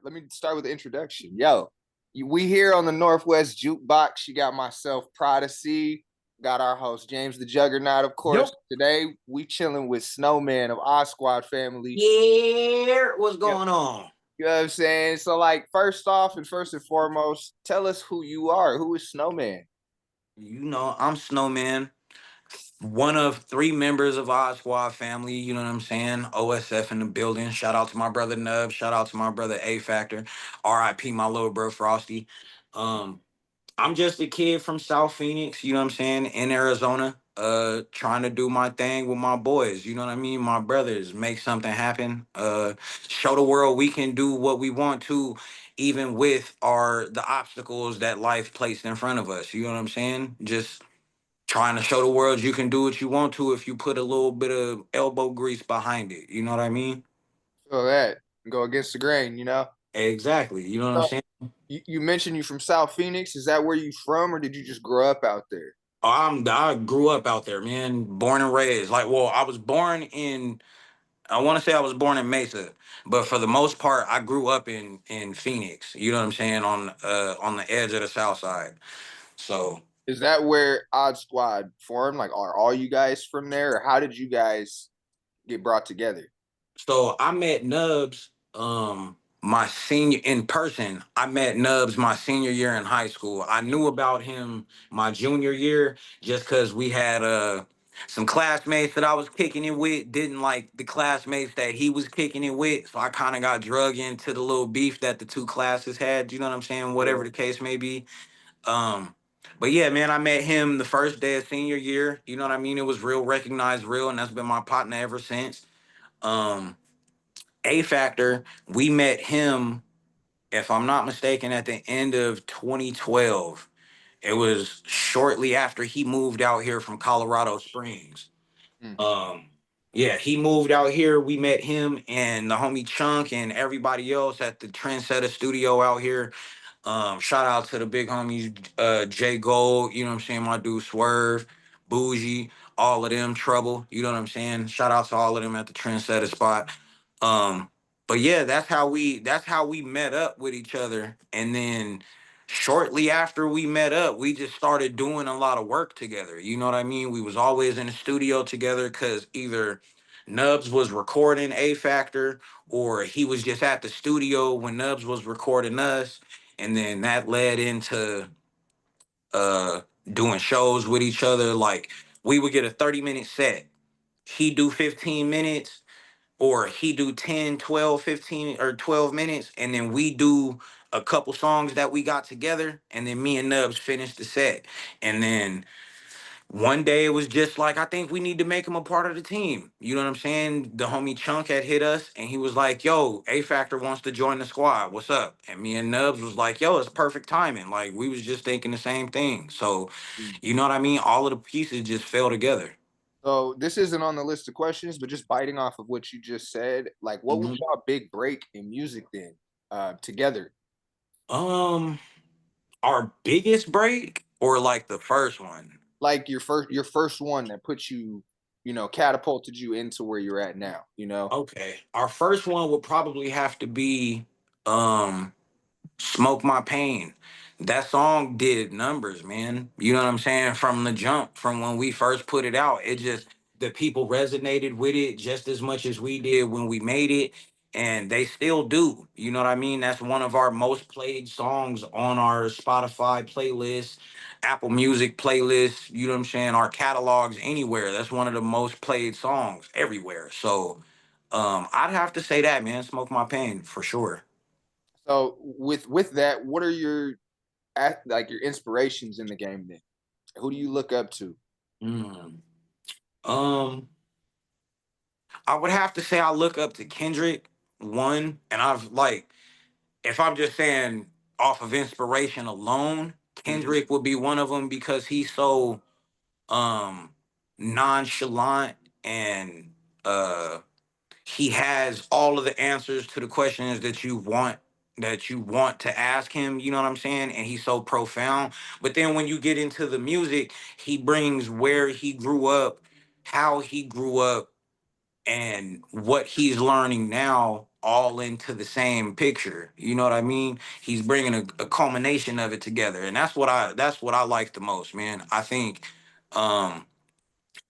let me start with the introduction. Yo, we here on the Northwest Jukebox. You got myself, Prota-C. Got our host, James The Juggernaut, of course. Yep. Today, we chilling with Snowman of Oz Squad family. Yeah, what's going on? You know what I'm saying? So, like, first off and first and foremost, tell us who you are. Who is Snowman? You know, I'm Snowman, one of 3 members of Oz Squad family. You know what I'm saying? OSF in the building. Shout out to my brother Nub. Shout out to my brother A Factor. RIP my little bro Frosty. Um, I'm just a kid from South Phoenix, you know what I'm saying, in Arizona, trying to do my thing with my boys, you know what I mean, my brothers, make something happen, show the world we can do what we want to, even with the obstacles that life placed in front of us, you know what I'm saying? Just trying to show the world you can do what you want to if you put a little bit of elbow grease behind it, you know what I mean? So that go against the grain, you know. Exactly, you know what I'm So, saying? you mentioned you from South Phoenix. Is that where you from, or did you just grow up out there? I grew up out there, man. Born and raised. Like, well, I was born in. I want to say I was born in Mesa, but for the most part, I grew up in Phoenix. You know what I'm saying, on the edge of the South Side. So Is that where Odd Squad formed? Like, are all you guys from there, or how did you guys get brought together? I met Nubs my senior in person. I met Nubs my senior year in high school. I knew about him my junior year just because we had some classmates that I was kicking it with didn't like the classmates that he was kicking it with. So I kind of got drug into the little beef that the 2 classes had, you know what I'm saying? Whatever the case may be. Um, but yeah, man, I met him the first day of senior year. You know what I mean? It was real, recognized real, and that's been my partner ever since. Um, A Factor, we met him, if I'm not mistaken, at the end of 2012. It was shortly after he moved out here from Colorado Springs. Hmm. Um, yeah, he moved out here. We met him and the homie Chunk and everybody else at the Trendsetter Studio out here. Shout out to the big homies, Jay Gold, you know what I'm saying, my dude Swerve, Bougie, all of them, Trouble, you know what I'm saying? Shout out to all of them at the Trendsetter spot. Um, but yeah, that's how we met up with each other. And then shortly after we met up, we just started doing a lot of work together. You know what I mean? We was always in the studio together because either Nubs was recording A Factor or he was just at the studio when Nubs was recording us, and then that led into uh doing shows with each other. Like, we would get a 30-minute set, he do 15 minutes, or he do 10, 12, 15, or 12 minutes, and then we do a couple songs that we got together, and then me and Nubs finish the set. And then one day it was just like, I think we need to make him a part of the team. You know what I'm saying? The homie Chunk had hit us and he was like, yo, A Factor wants to join the squad. What's up? And me and Nubs was like, yo, it's perfect timing. Like, we was just thinking the same thing. So, you know what I mean? All of the pieces just fell together. So this isn't on the list of questions, but just biting off of what you just said, like, what was Mhm. y'all big break in music then, together? Um, our biggest break or like the first one? Like your first one that put you, catapulted you into where you're at now, you know? Okay. Our first one would probably have to be um Smoke My Pain. That song did numbers, man. You know what I'm saying? From the jump, from when we first put it out, it just, the people resonated with it just as much as we did when we made it. And they still do. You know what I mean? That's one of our most played songs on our Spotify playlist, Apple Music playlist. You know what I'm saying? Our catalogs anywhere. That's one of the most played songs everywhere. So I'd have to say that, man. Smoke My Pain for sure. So with that, what are like your inspirations in the game then? Who do you look up to? Mm. Um, I would have to say I look up to Kendrick one, and I've like, if I'm just saying off of inspiration alone, Mhm. Kendrick would be one of them because he's so um nonchalant, and uh he has all of the answers to the questions that you want to ask him, you know what I'm saying? And he's so profound. But then when you get into the music, he brings where he grew up, how he grew up, and what he's learning now all into the same picture. You know what I mean? He's bringing a culmination of it together, and that's what I like the most, man. I think um,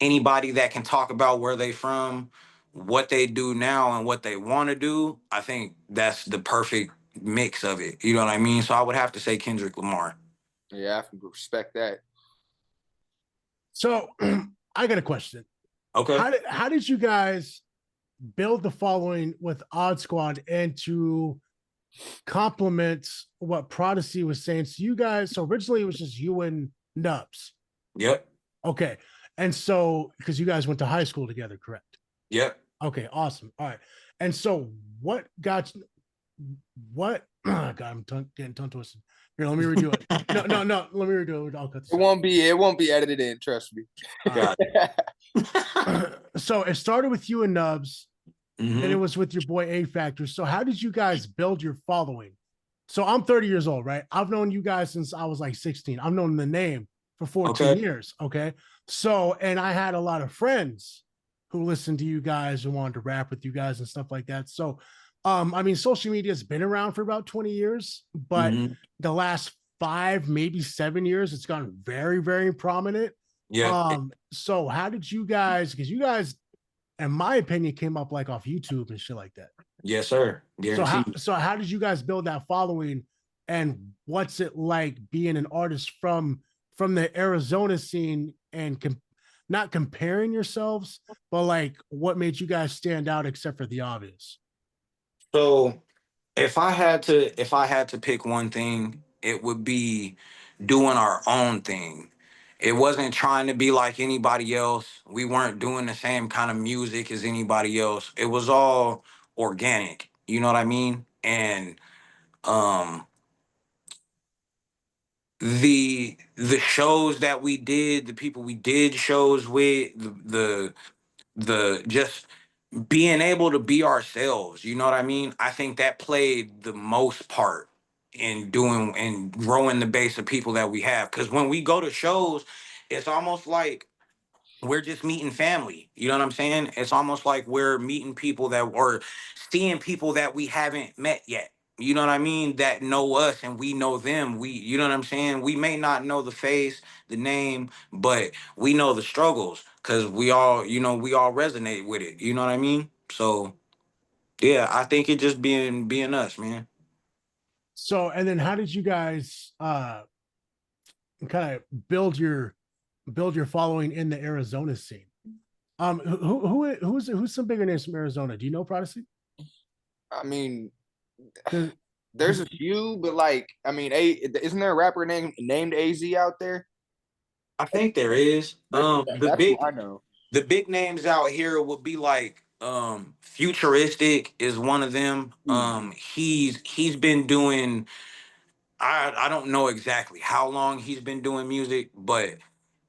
anybody that can talk about where they from, what they do now, and what they want to do, I think that's the perfect mix of it. You know what I mean? So I would have to say Kendrick Lamar. Yeah, I can respect that. So I got a question. Okay. How did you guys build the following with Odd Squad and to complement what Prota-C was saying? So you guys, so originally it was just you and Nubs. Yep. Okay. And so, because you guys went to high school together, correct? Yep. Okay, awesome. All right. And so what got what oh God, I'm getting tongue twisted. Here, let me redo it. No, let me redo it. I'll cut this It won't be edited in, trust me. So it started with you and Nubs, Mhm. and it was with your boy A Factor. So how did you guys build your following? So I'm 30 years old, right? I've known you guys since I was like 16. I've known the name for 14 years. Okay. So, and I had a lot of friends who listened to you guys and wanted to rap with you guys and stuff like that. So, I mean, social media has been around for about 20 years, but the last 5, maybe 7 years, it's gotten very, very prominent. Yeah. So how did you guys, because you guys, in my opinion, came up like off YouTube and shit like that. Yes, sir. So how did you guys build that following, and what's it like being an artist from the Arizona scene, and not comparing yourselves, but like what made you guys stand out except for the obvious? So if I had to pick one thing, it would be doing our own thing. It wasn't trying to be like anybody else. We weren't doing the same kind of music as anybody else. It was all organic. You know what I mean? And um the shows that we did, the people we did shows with, the just being able to be ourselves, you know what I mean? I think that played the most part in doing and growing the base of people that we have. Because when we go to shows, it's almost like we're just meeting family. You know what I'm saying? It's almost like we're meeting people that, or seeing people that we haven't met yet. You know what I mean? That know us and we know them. You know what I'm saying? We may not know the face, the name, but we know the struggles because we all, we all resonate with it. You know what I mean? So yeah, I think it just being us, man. So, and then how did you guys kind of build your following in the Arizona scene? Who's some bigger names from Arizona? Do you know Prota-C? I mean, there's a few, but like, I mean, isn't there a rapper named AZ out there? I think there is. That's who I know. The big names out here would be like Futuristic is one of them. He's been doing, I don't know exactly how long he's been doing music, but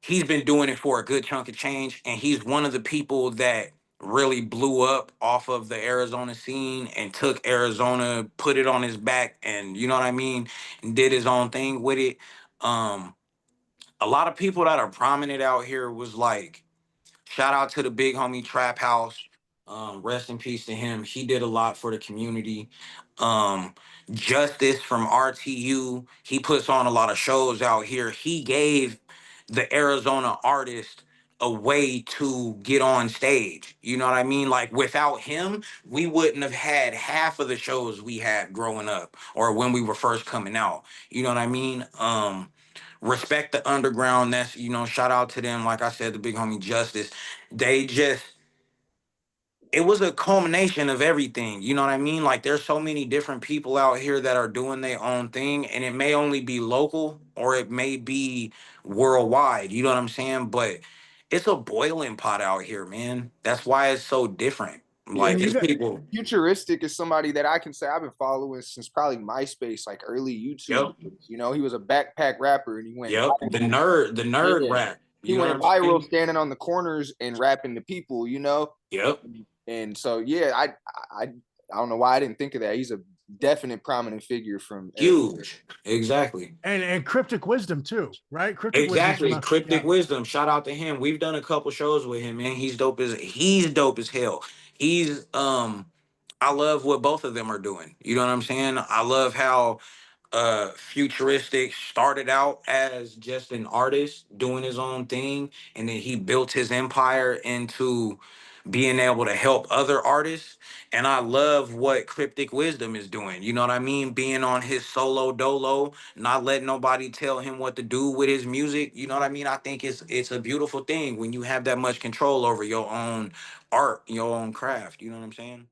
he's been doing it for a good chunk of change, and he's one of the people that really blew up off of the Arizona scene and took Arizona, put it on his back, and you know what I mean, and did his own thing with it. A lot of people that are prominent out here was like, shout out to the big homie Trap House. Rest in peace to him. He did a lot for the community. Justice from RTU. He puts on a lot of shows out here. He gave the Arizona artist a way to get on stage. You know what I mean? Like without him, we wouldn't have had half of the shows we had growing up or when we were first coming out. You know what I mean? Respect the underground. That's, shout out to them. Like I said, the big homie Justice. It was a culmination of everything. You know what I mean? Like there's so many different people out here that are doing their own thing, and it may only be local or it may be worldwide. You know what I'm saying? But it's a boiling pot out here, man. That's why it's so different. Like it's people. Futuristic is somebody that I can say I've been following since probably MySpace, like early YouTube. Yep. You know, he was a backpack rapper and he went Yep. The nerd rap. He went viral standing on the corners and rapping to people, you know? Yep. And so yeah, I don't know why I didn't think of that. He's a definite prominent figure from huge. Exactly. And Cryptic Wisdom too, right? Exactly. Cryptic Wisdom. Shout out to him. We've done a couple shows with him, man. He's dope as hell. He's I love what both of them are doing. You know what I'm saying? I love how Futuristic started out as just an artist doing his own thing, and then he built his empire into being able to help other artists. And I love what Cryptic Wisdom is doing. You know what I mean? Being on his solo dolo, not letting nobody tell him what to do with his music. You know what I mean? I think it's a beautiful thing when you have that much control over your own art, your own craft. You know what I'm saying?